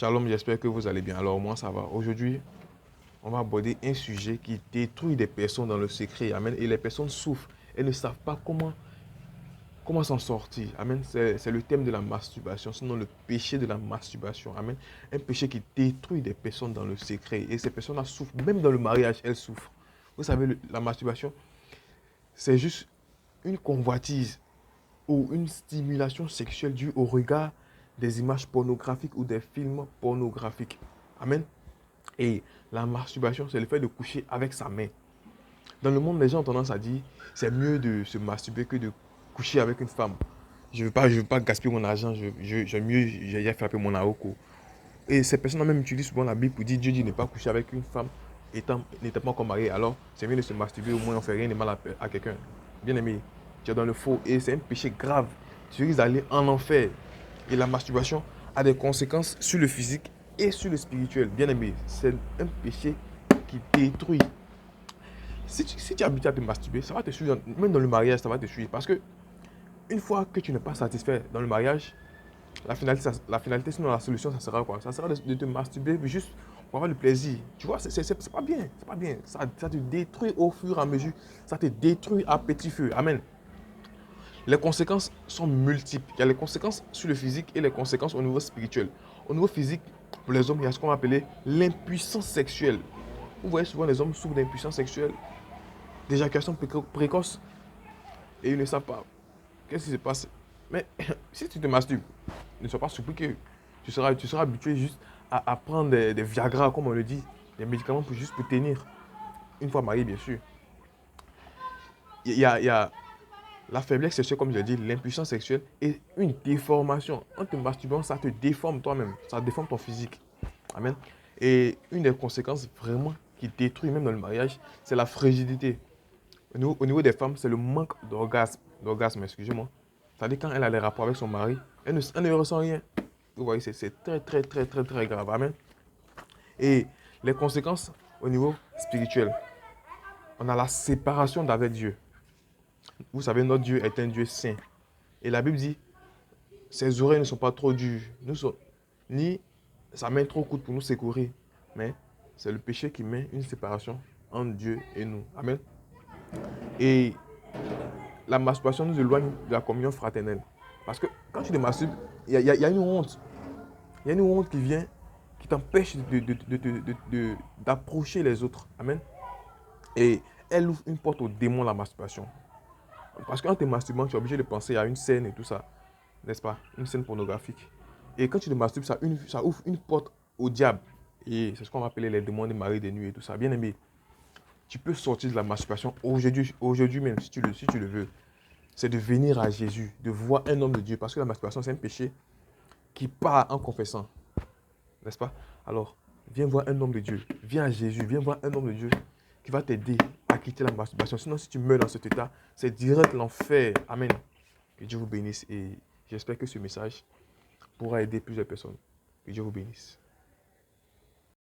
Shalom, j'espère que vous allez bien. Alors moi ça va. Aujourd'hui, on va aborder un sujet qui détruit des personnes dans le secret. Amen. Et les personnes souffrent. Elles ne savent pas comment s'en sortir. Amen. C'est le thème de la masturbation, sinon le péché de la masturbation. Amen. Un péché qui détruit des personnes dans le secret. Et ces personnes-là souffrent. Même dans le mariage, elles souffrent. Vous savez, la masturbation, c'est juste une convoitise ou une stimulation sexuelle due au regard des images pornographiques ou des films pornographiques. Amen. Et la masturbation, c'est le fait de coucher avec sa main. Dans le monde, les gens ont tendance à dire c'est mieux de se masturber que de coucher avec une femme. Je veux pas gaspiller mon argent, j'aime mieux j'ai frappé mon aoko. Et ces personnes même utilisent souvent la Bible pour dire Dieu dit ne pas coucher avec une femme n'étant pas encore marié. Alors, c'est mieux de se masturber, au moins on ne fait rien de mal à quelqu'un. Bien aimé, tu es dans le faux et c'est un péché grave. Tu risques d'aller en enfer. Et la masturbation a des conséquences sur le physique et sur le spirituel. Bien aimé, c'est un péché qui détruit. Si tu es habitué à te masturber, ça va te suivre, même dans le mariage, ça va te suivre. Parce que une fois que tu n'es pas satisfait dans le mariage, la finalité, sinon la solution, ça sera quoi? Ça sera de te masturber juste pour avoir le plaisir. Tu vois, c'est pas bien. C'est pas bien. Ça te détruit au fur et à mesure. Ça te détruit à petit feu. Amen. Les conséquences sont multiples. Il y a les conséquences sur le physique et les conséquences au niveau spirituel. Au niveau physique, pour les hommes, il y a ce qu'on va appeler l'impuissance sexuelle. Vous voyez souvent les hommes souffrent d'impuissance sexuelle, d'éjaculation précoce, et ils ne savent pas. Qu'est-ce qui se passe? Mais si tu te masturbes, ne sois pas surpris que tu seras habitué juste à prendre des Viagra, comme on le dit, des médicaments juste pour tenir. Une fois marié, bien sûr. Il y a la faiblesse sexuelle, comme je l'ai dit, l'impuissance sexuelle et une déformation. En te masturbant, ça te déforme toi-même. Ça déforme ton physique. Amen. Et une des conséquences vraiment qui détruit même dans le mariage, c'est la frigidité. Au niveau des femmes, c'est le manque d'orgasme, excusez-moi. C'est-à-dire quand elle a les rapports avec son mari, elle ne ressent rien. Vous voyez, c'est très, très, très, très, très grave. Amen. Et les conséquences au niveau spirituel, on a la séparation d'avec Dieu. Vous savez, notre Dieu est un Dieu saint. Et la Bible dit, ses oreilles ne sont pas trop dures, ni sa main trop courte pour nous secourir. Mais c'est le péché qui met une séparation entre Dieu et nous. Amen. Et la masturbation nous éloigne de la communion fraternelle. Parce que quand tu te masturbes, il y a une honte. Il y a une honte qui vient, qui t'empêche d'approcher les autres. Amen. Et elle ouvre une porte au démon, la masturbation. Parce qu'en te masturbant, tu es obligé de penser à une scène et tout ça. N'est-ce pas? Une scène pornographique. Et quand tu te masturbes, ça ouvre une porte au diable. Et c'est ce qu'on va appeler les démons des maris des nuits et tout ça. Bien aimé, tu peux sortir de la masturbation aujourd'hui même, si tu le veux. C'est de venir à Jésus, de voir un homme de Dieu. Parce que la masturbation, c'est un péché qui part en confessant. N'est-ce pas? Alors, viens voir un homme de Dieu. Viens à Jésus, viens voir un homme de Dieu qui va t'aider à quitter la masturbation. Sinon, si tu meurs dans cet état, c'est direct l'enfer. Amen. Que Dieu vous bénisse et j'espère que ce message pourra aider plusieurs personnes. Que Dieu vous bénisse.